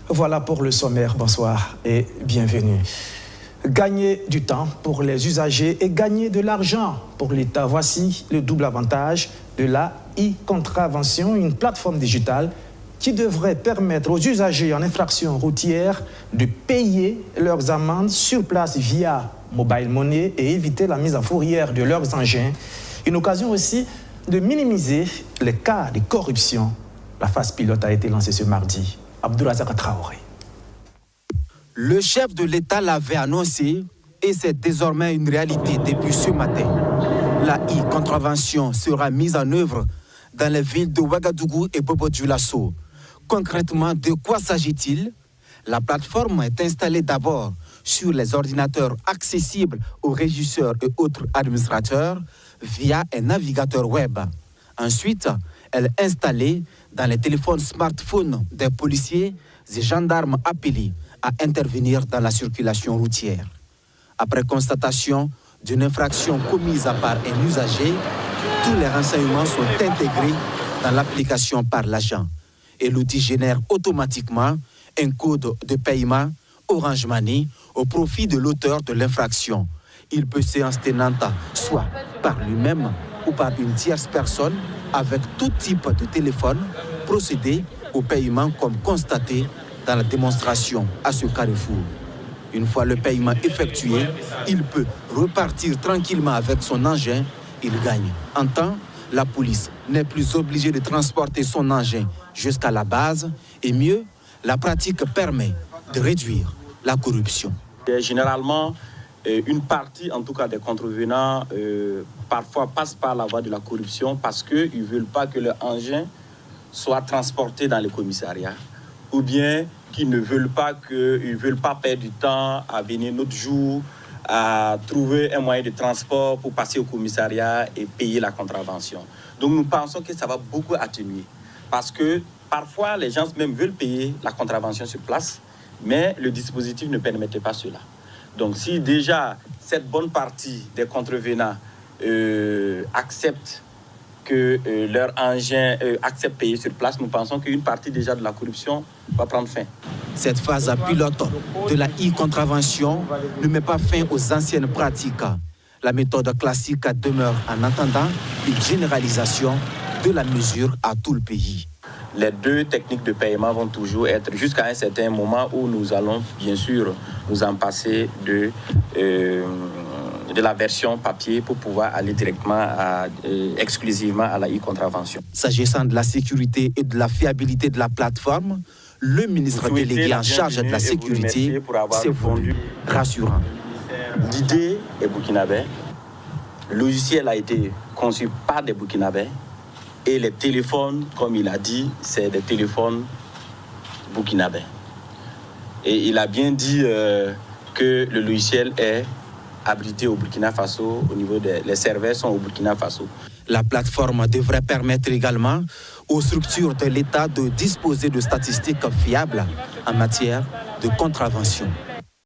Voilà pour le sommaire. Bonsoir et bienvenue. Gagner du temps pour les usagers et gagner de l'argent pour l'État. Voici le double avantage de la e-contravention, une plateforme digitale qui devrait permettre aux usagers en infraction routière de payer leurs amendes sur place via mobile money et éviter la mise en fourrière de leurs engins. Une occasion aussi de minimiser les cas de corruption. La phase pilote a été lancée ce mardi. Abdoulazak Traoré. Le chef de l'État l'avait annoncé et c'est désormais une réalité depuis ce matin. La e-contravention sera mise en œuvre dans les villes de Ouagadougou et Bobo-Dioulasso. Concrètement, de quoi s'agit-il? La plateforme est installée d'abord sur les ordinateurs accessibles aux régisseurs et autres administrateurs via un navigateur web. Ensuite, elle est installée dans les téléphones smartphones des policiers et gendarmes appelés à intervenir dans la circulation routière. Après constatation d'une infraction commise par un usager, tous les renseignements sont intégrés dans l'application par l'agent et l'outil génère automatiquement un code de paiement Orange Money au profit de l'auteur de l'infraction. Il peut, séance tenante, soit par lui-même ou par une tierce personne avec tout type de téléphone, procéder au paiement comme constaté dans la démonstration à ce carrefour. Une fois le paiement effectué, il peut repartir tranquillement avec son engin. Il gagne en temps. La police n'est plus obligée de transporter son engin jusqu'à la base. Et mieux, la pratique permet de réduire la corruption. Généralement, une partie, en tout cas des contrevenants, parfois passe par la voie de la corruption parce qu'ils ne veulent pas que leur engin soit transporté dans les commissariats, ou bien qu'ils ne veulent pas perdre du temps à venir notre jour, à trouver un moyen de transport pour passer au commissariat et payer la contravention. Donc nous pensons que ça va beaucoup atténuer. Parce que parfois les gens même veulent payer la contravention sur place, mais le dispositif ne permettait pas cela. Donc si déjà cette bonne partie des contrevenants acceptent que leur engin accepte payer sur place, nous pensons qu'une partie déjà de la corruption va prendre fin. Cette phase pilote de la e-contravention ne met pas fin aux anciennes pratiques. La méthode classique demeure en attendant une généralisation de la mesure à tout le pays. Les deux techniques de paiement vont toujours être jusqu'à un certain moment où nous allons bien sûr nous en passer de la version papier pour pouvoir aller directement exclusivement à la e-contravention. S'agissant de la sécurité et de la fiabilité de la plateforme, le ministre délégué en charge de la sécurité s'est voulu rassurant. L'idée est burkinabé, le logiciel a été conçu par des burkinabés et les téléphones, comme il a dit, c'est des téléphones burkinabés. Et il a bien dit que le logiciel est abrité au Burkina Faso, au niveau les serveurs sont au Burkina Faso. La plateforme devrait permettre également aux structures de l'État de disposer de statistiques fiables en matière de contravention.